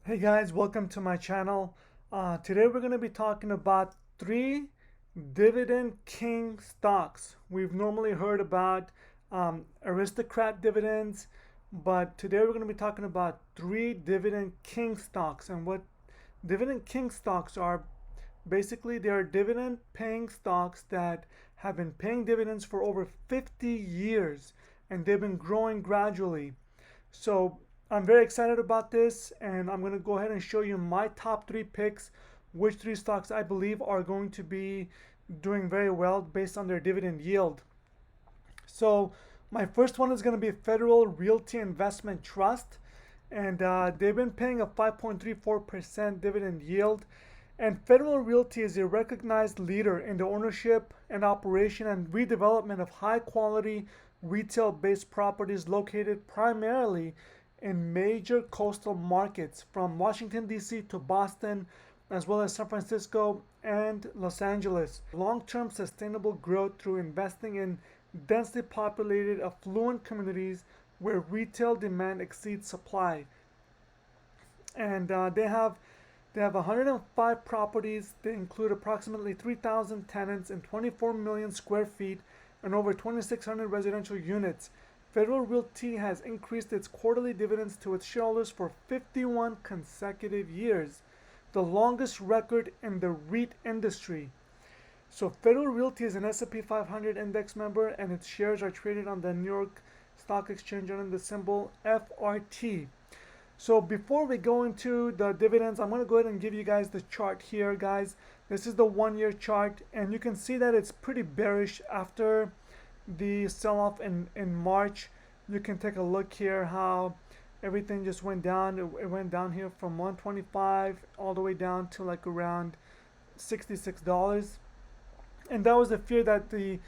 Hey guys, welcome to my channel. Today we're going to be talking about three dividend king stocks. We've normally heard about aristocrat dividends, but today we're going to be talking about three dividend king stocks. And what dividend king stocks are, basically they are dividend paying stocks that have been paying dividends for over 50 years and they've been growing gradually. So I'm very excited about this, and I'm going to go ahead and show you my top three picks, which three stocks I believe are going to be doing very well based on their dividend yield. So my first one is going to be Federal Realty Investment Trust, and they've been paying a 5.34% dividend yield. And Federal Realty is a recognized leader in the ownership and operation and redevelopment of high quality retail based properties located primarily in major coastal markets from Washington, D.C. to Boston, as well as San Francisco and Los Angeles. Long term sustainable growth through investing in densely populated, affluent communities where retail demand exceeds supply. And they have 105 properties. They include approximately 3,000 tenants and 24 million square feet and over 2,600 residential units. Federal Realty has increased its quarterly dividends to its shareholders for 51 consecutive years, the longest record in the REIT industry. So Federal Realty is an S&P 500 index member, and its shares are traded on the New York Stock Exchange under the symbol FRT. So before we go into the dividends, I'm going to go ahead and give you guys the chart here, guys. This is the 1 year chart, and you can see that it's pretty bearish after the sell-off in March. You can take a look here how everything just went down. It went down here from 125 all the way down to like around $66. And that was the fear that the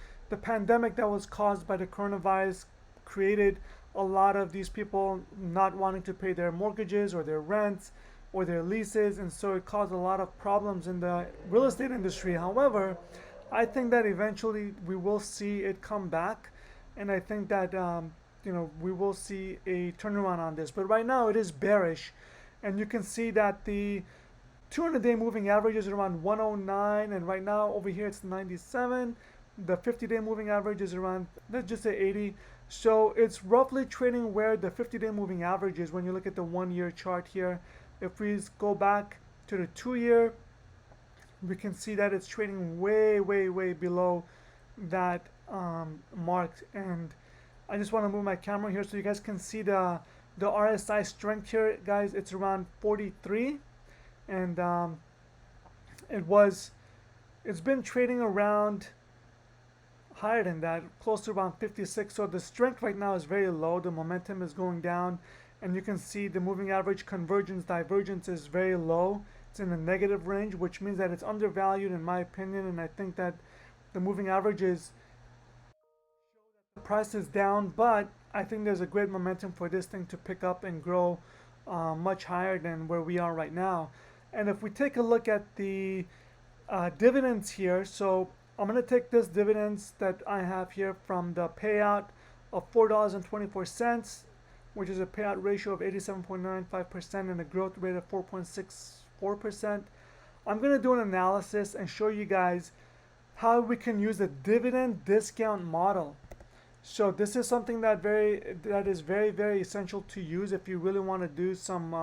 pandemic that was caused by the coronavirus created a lot of these people not wanting to pay their mortgages or their rents or their leases, and so it caused a lot of problems in the real estate industry. However, I think that eventually we will see it come back, and I think that we will see a turnaround on this. But right now it is bearish, and you can see that the 200-day moving average is around 109, and right now over here it's 97. The 50-day moving average is around, let's just say 80. So it's roughly trading where the 50-day moving average is when you look at the 1 year chart here. If we go back to the 2 year, we can see that it's trading way, way, way below that mark. And I just want to move my camera here so you guys can see the RSI strength here, guys. It's around 43, and it's been trading around higher than that, close to around 56. So the strength right now is very low. The momentum is going down, and you can see the moving average convergence divergence is very low. It's in the negative range, which means that it's undervalued in my opinion. And I think that the moving average is, the price is down, but I think there's a great momentum for this thing to pick up and grow much higher than where we are right now. And if we take a look at the dividends here, so I'm going to take this dividends that I have here from the payout of $4.24, which is a payout ratio of 87.95% and a growth rate of 4.64%. I'm going to do an analysis and show you guys how we can use the dividend discount model. So this is something that is very, very essential to use if you really want to do some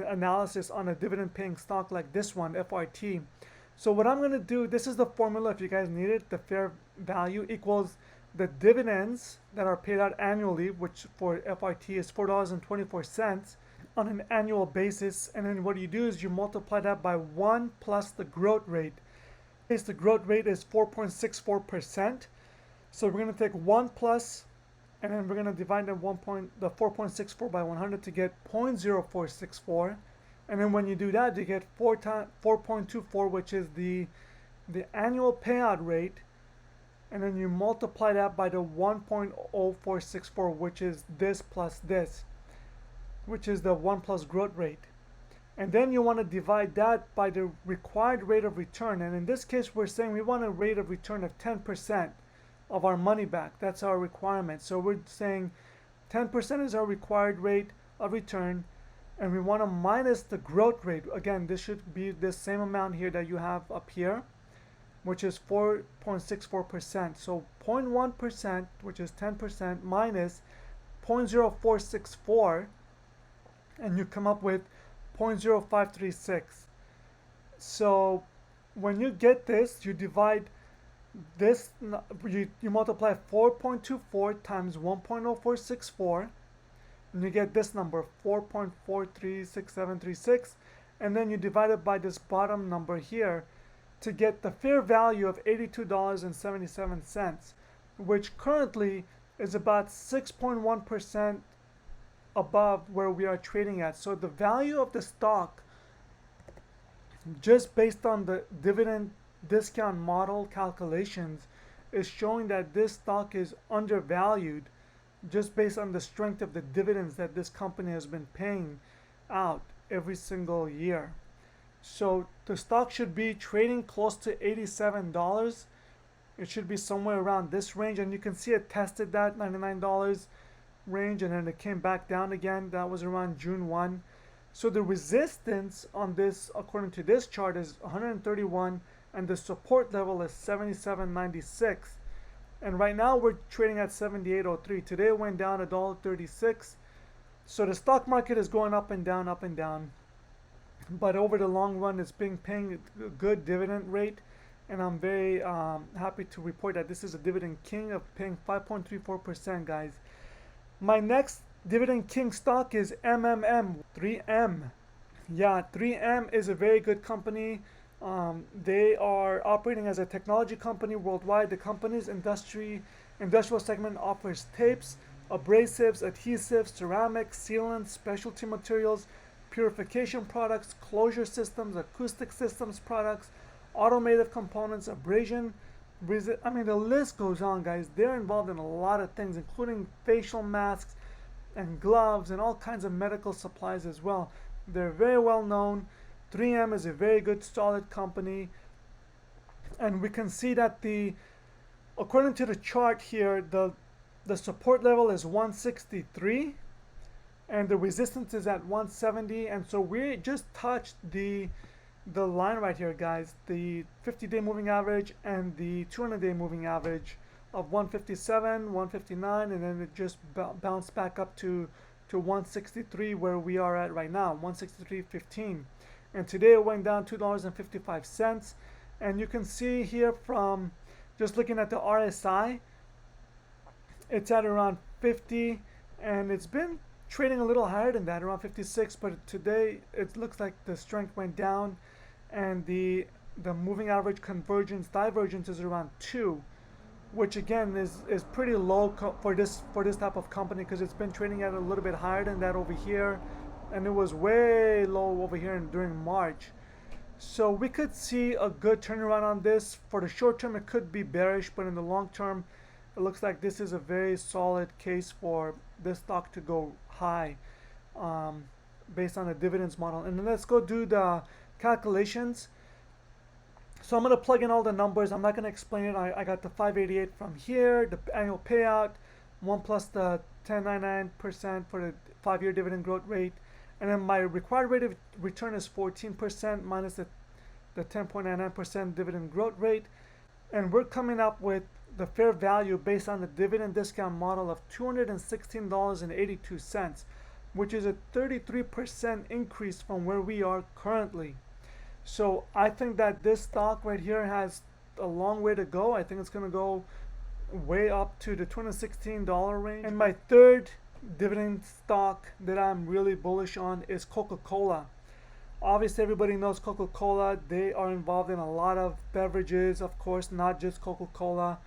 analysis on a dividend paying stock like this one, FRT. So what I'm going to do, this is the formula if you guys need it. The fair value equals the dividends that are paid out annually, which for FRT is $4.24 on an annual basis. And then what you do is you multiply that by 1 plus the growth rate. The growth rate is 4.64%. So we're going to take 1 plus, and then we're going to divide the 4.64 by 100 to get 0.0464. And then when you do that, you get 4.24, which is the annual payout rate. And then you multiply that by the 1.0464, which is this plus this, which is the 1 plus growth rate. And then you want to divide that by the required rate of return. And in this case, we're saying we want a rate of return of 10% of our money back. That's our requirement. So we're saying 10% is our required rate of return. and we want to minus the growth rate. Again, this should be the same amount here that you have up here, which is 4.64%. So 0.1%, which is 10%, minus 0.0464, and you come up with 0.0536. So when you get this, you divide this, you multiply 4.24 times 1.0464, and you get this number, 4.436736, and then you divide it by this bottom number here to get the fair value of $82.77, which currently is about 6.1% above where we are trading at. So the value of the stock, just based on the dividend discount model calculations, is showing that this stock is undervalued just based on the strength of the dividends that this company has been paying out every single year. So the stock should be trading close to $87. It should be somewhere around this range, and you can see it tested that $99 range, and then it came back down again. That was around June 1. So the resistance on this, according to this chart, is 131, and the support level is 77.96. And right now we're trading at 78.03. Today it went down $1.36. So the stock market is going up and down, up and down. But over the long run, it's been paying a good dividend rate. And I'm very happy to report that this is a dividend king of paying 5.34%, guys. My next dividend king stock is 3M. Yeah, 3M is a very good company. They are operating as a technology company worldwide. The company's industrial segment offers tapes, abrasives, adhesives, ceramics, sealants, specialty materials, purification products, closure systems, acoustic systems products, automotive components, abrasion. I mean, the list goes on, guys. They're involved in a lot of things, including facial masks and gloves and all kinds of medical supplies as well. They're very well known. 3M is a very good, solid company. And we can see that according to the chart here, the support level is 163 and the resistance is at 170. And so we just touched the line right here, guys, the 50-day moving average and the 200-day moving average of 157, 159, and then it just bounced back up to 163 where we are at right now, 163.15. And today it went down $2.55. And you can see here from just looking at the RSI, it's at around 50, and it's been trading a little higher than that, around 56, but today it looks like the strength went down, and the moving average divergence is around 2, which again is pretty low for this type of company, because it's been trading at a little bit higher than that over here, and it was way low over here during March. So we could see a good turnaround on this. For the short term, it could be bearish, but in the long term, it looks like this is a very solid case for this stock to go high, based on the dividends model. And then let's go do the calculations. So I'm going to plug in all the numbers. I'm not going to explain it. I got the 588 from here, the annual payout, 1 plus the 10.99% for the 5-year dividend growth rate. And then my required rate of return is 14% minus the 10.99% dividend growth rate. And we're coming up with the fair value based on the dividend discount model of $216.82, which is a 33% increase from where we are currently. So I think that this stock right here has a long way to go. I think it's going to go way up to the $216 range. And my third dividend stock that I'm really bullish on is Coca-Cola. Obviously everybody knows Coca-Cola. They are involved in a lot of beverages, of course, not just Coca-Cola.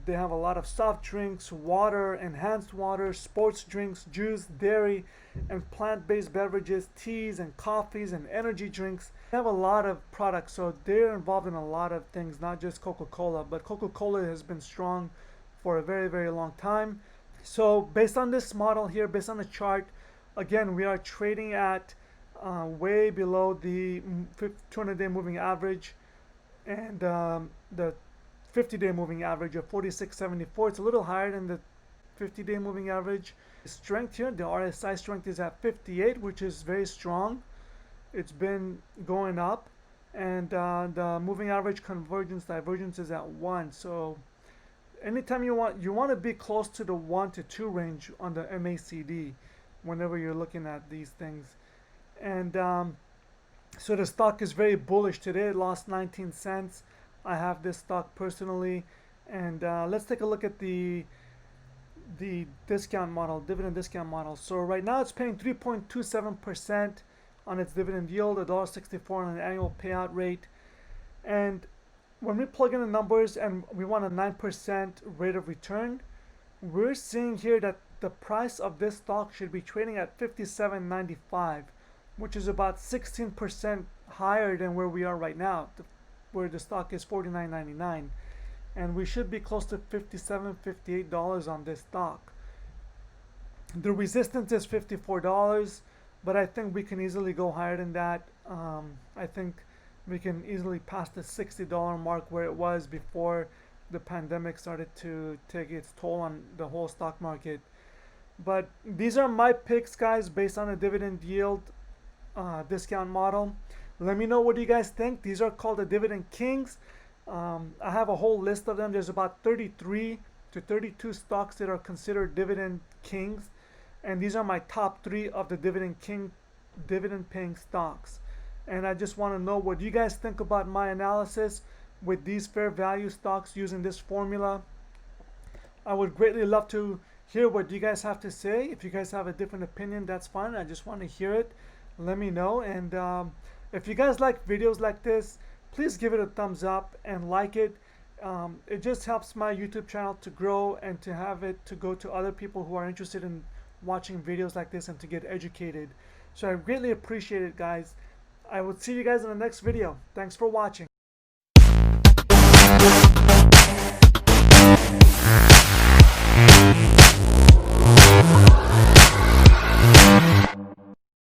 They have a lot of soft drinks, water, enhanced water, sports drinks, juice, dairy, and plant-based beverages, teas and coffees and energy drinks. They have a lot of products, so they're involved in a lot of things, not just Coca-Cola. But Coca-Cola has been strong for a very, very long time. So based on this model here, based on the chart, again, we are trading at way below the 200-day moving average and the 50-day moving average of 46.74. It's a little higher than the 50-day moving average. strength here. The RSI strength is at 58, which is very strong. It's been going up, and the moving average convergence divergence is at 1. So anytime you want to be close to the 1 to 2 range on the MACD whenever you're looking at these things. And so the stock is very bullish today. It lost 19 cents. I have this stock personally. And let's take a look at the discount model, dividend discount model. So right now it's paying 3.27% on its dividend yield, $1.64 on an annual payout rate. And when we plug in the numbers and we want a 9% rate of return, we're seeing here that the price of this stock should be trading at $57.95, which is about 16% higher than where we are right now, where the stock is $49.99. And we should be close to $57, $58 on this stock. The resistance is $54, but I think we can easily go higher than that. I think we can easily pass the $60 mark where it was before the pandemic started to take its toll on the whole stock market. But these are my picks, guys, based on a dividend yield discount model. Let me know what you guys think. These are called the Dividend Kings. I have a whole list of them. There's about 33 to 32 stocks that are considered dividend kings, and these are my top 3 of the dividend paying stocks. And I just want to know what you guys think about my analysis with these fair value stocks using this formula. I would greatly love to hear what you guys have to say. If you guys have a different opinion, that's fine. I just want to hear it. Let me know. And if you guys like videos like this, please give it a thumbs up and like it. It just helps my YouTube channel to grow and to have it to go to other people who are interested in watching videos like this and to get educated. So I greatly appreciate it, guys. I will see you guys in the next video. Thanks for watching.